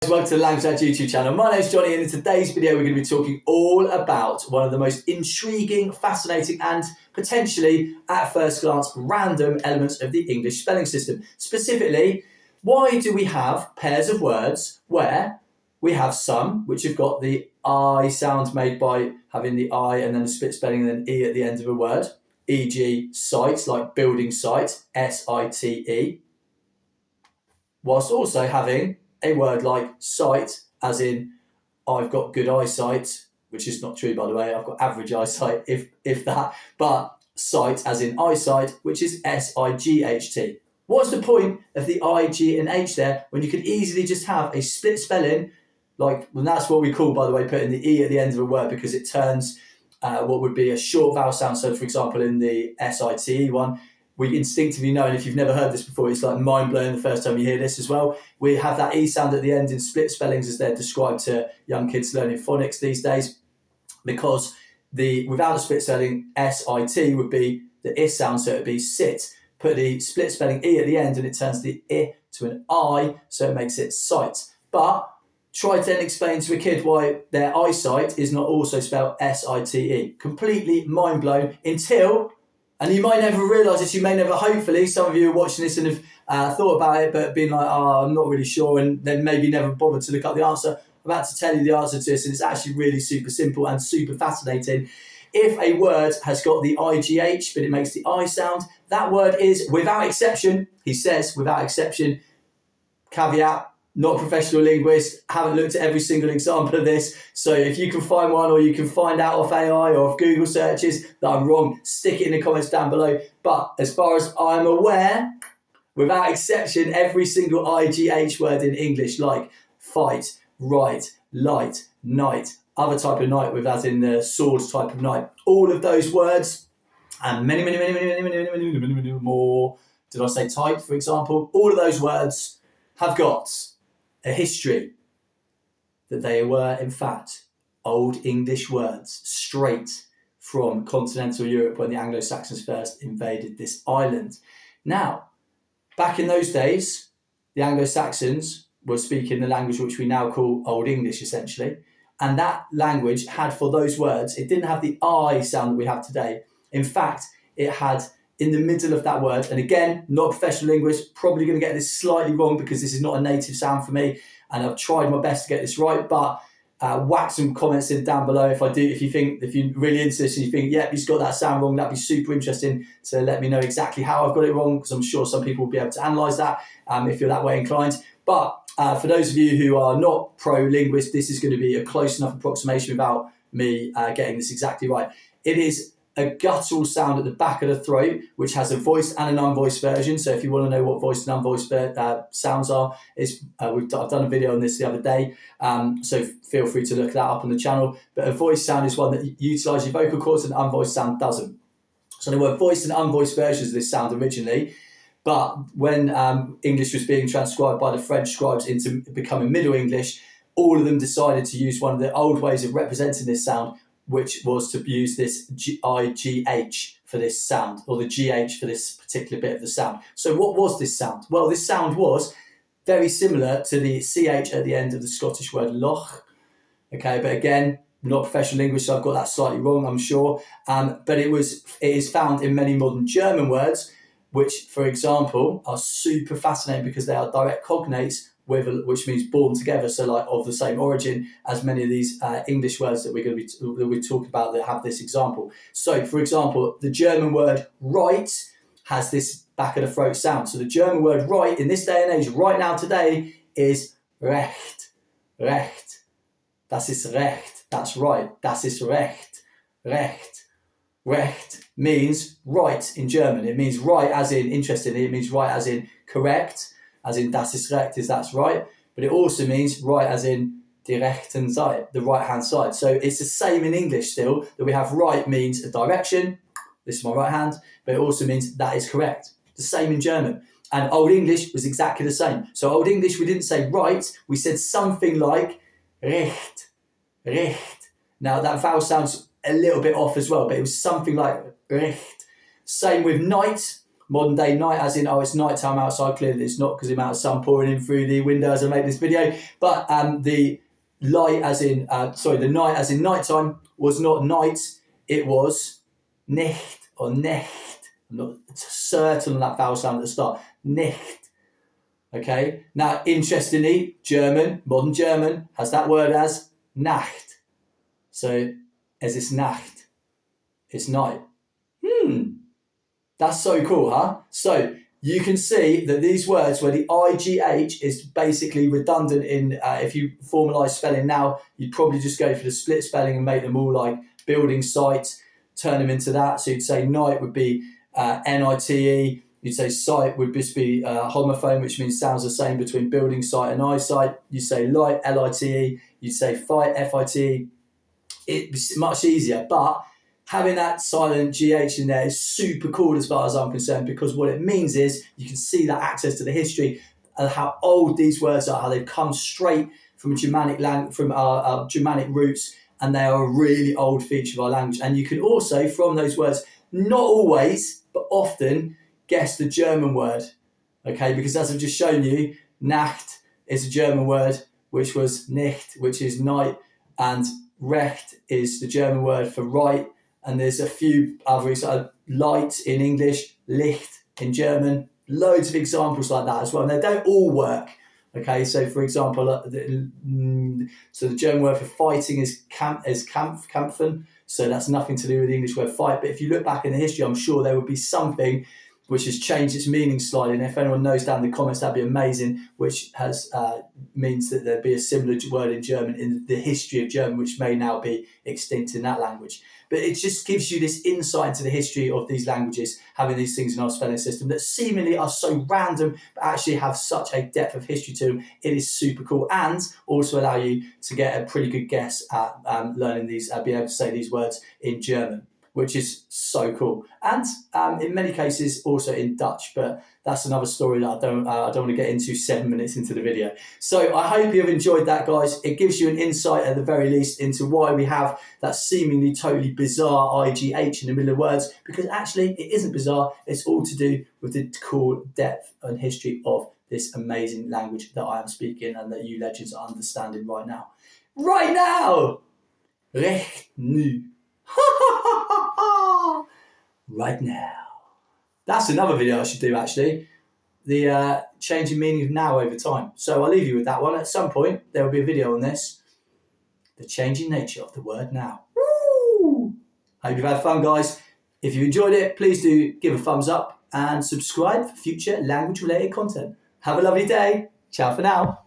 Welcome to the Language Lads YouTube channel. My name's Johnny, and in today's video we're going to be talking all about one of the most intriguing, fascinating and potentially, at first glance, random elements of the English spelling system. Specifically, why do we have pairs of words where we have some which have got the I sound made by having the I and then a split spelling and then E at the end of a word, e.g. site, like building site, S-I-T-E, whilst also having a word like sight, as in I've got good eyesight, which is not true, by the way. I've got average eyesight, if that. But sight, as in eyesight, which is S-I-G-H-T. What's the point of the I, G, and H there when you could easily just have a split spelling, like, and that's what we call, by the way, putting the E at the end of a word, because it turns what would be a short vowel sound. So, for example, in the S-I-T-E one, we instinctively know, and if you've never heard this before, it's like mind-blowing the first time you hear this as well. We have that E sound at the end in split spellings as they're described to young kids learning phonics these days, because without a split spelling, S-I-T would be the I sound, so it would be sit. Put the split spelling E at the end and it turns the I to an I, so it makes it sight. But try to then explain to a kid why their eyesight is not also spelled S-I-T-E. Completely mind-blown until... And you might never realise this, you may never, hopefully, some of you are watching this and have thought about it, but been like, oh, I'm not really sure, and then maybe never bothered to look up the answer. I'm about to tell you the answer to this, and it's actually really super simple and super fascinating. If a word has got the IGH, but it makes the I sound, that word is, without exception, he says, without exception, caveat, not a professional linguist, haven't looked at every single example of this. So if you can find one, or you can find out off AI or off Google searches that I'm wrong, stick it in the comments down below. But as far as I'm aware, without exception, every single IGH word in English, like fight, right, light, night, other type of night, with as in the sword type of night, all of those words, and many more, did I say type, for example? All of those words have got a history that they were, in fact, Old English words straight from continental Europe when the Anglo-Saxons first invaded this island. Now, back in those days, the Anglo-Saxons were speaking the language which we now call Old English, essentially. And that language had, for those words, it didn't have the I sound that we have today. In fact, it had in the middle of that word, and again, not a professional linguist, probably going to get this slightly wrong because this is not a native sound for me, and I've tried my best to get this right, but whack some comments in down below if you're really into this and you think, yep, you've got that sound wrong. That'd be super interesting to let me know exactly how I've got it wrong, because I'm sure some people will be able to analyse that if you're that way inclined. But for those of you who are not pro-linguist, this is going to be a close enough approximation without me getting this exactly right. It is a guttural sound at the back of the throat, which has a voiced and an unvoiced version. So if you want to know what voiced and unvoiced sounds are, I've done a video on this the other day, so feel free to look that up on the channel. But a voiced sound is one that utilises your vocal cords, and an unvoiced sound doesn't. So there were voiced and unvoiced versions of this sound originally, but when English was being transcribed by the French scribes into becoming Middle English, all of them decided to use one of the old ways of representing this sound, which was to use this IGH for this sound, or the GH for this particular bit of the sound. So what was this sound? Well, this sound was very similar to the CH at the end of the Scottish word loch. Okay, but again, not a professional linguist, so I've got that slightly wrong, I'm sure. But it is found in many modern German words, which, for example, are super fascinating because they are direct cognates, which means born together, so like of the same origin as many of these English words that we're talking about that have this example. So, for example, the German word right has this back of the throat sound. So the German word right in this day and age, right now today, is recht. Recht. Das ist recht. That's right. Das ist recht. Recht. Recht means right in German. It means right as in, interestingly, it means right as in correct, as in das ist recht is that's right, but it also means right as in die rechten Seite, the right hand side. So it's the same in English still, that we have right means a direction, this is my right hand, but it also means that is correct. The same in German. And Old English was exactly the same. So Old English, we didn't say right, we said something like recht, recht. Now that vowel sounds a little bit off as well, but it was something like recht. Same with night. Modern day night, as in, oh, it's night time outside. Clearly it's not, because the amount of sun pouring in through the window as I make this video. But the light as in, the night as in night time was not night, it was nicht or necht. I'm not certain on that vowel sound at the start. Nicht. Okay. Now, interestingly, German, modern German, has that word as Nacht. So, es ist Nacht. It's night. That's so cool, huh? So, you can see that these words where the IGH is basically redundant in, if you formalise spelling now, you'd probably just go for the split spelling and make them all like building sites, turn them into that. So you'd say night would be NITE. You'd say site would just be homophone, which means sounds the same between building site and eyesight. You say light, LITE. You say fight, FITE. It's much easier, but having that silent GH in there is super cool as far as I'm concerned, because what it means is you can see that access to the history and how old these words are, how they've come straight from our Germanic roots, and they are a really old feature of our language. And you can also, from those words, not always, but often, guess the German word, okay? Because as I've just shown you, Nacht is a German word, which was nicht, which is night, and Recht is the German word for right. And there's a few others, light in English, Licht in German, loads of examples like that as well. And they don't all work, okay? So for example, so the German word for fighting is Kampfen, so that's nothing to do with the English word fight. But if you look back in the history, I'm sure there would be something which has changed its meaning slightly. And if anyone knows down in the comments, that'd be amazing, which has means that there'd be a similar word in German in the history of German, which may now be extinct in that language. But it just gives you this insight into the history of these languages, having these things in our spelling system that seemingly are so random, but actually have such a depth of history to them. It is super cool, and also allow you to get a pretty good guess at learning these, being able to say these words in German, which is so cool. And in many cases also in Dutch, but that's another story that I don't want to get into 7 minutes into the video. So I hope you've enjoyed that, guys. It gives you an insight at the very least into why we have that seemingly totally bizarre IGH in the middle of words, because actually it isn't bizarre. It's all to do with the cool depth and history of this amazing language that I am speaking and that you legends are understanding right now. Right now! Recht nu. Right now. That's another video I should do, actually. The changing meaning of now over time. So I'll leave you with that one. At some point, there will be a video on this. The changing nature of the word now. Woo! Hope you've had fun, guys. If you enjoyed it, please do give a thumbs up and subscribe for future language-related content. Have a lovely day. Ciao for now.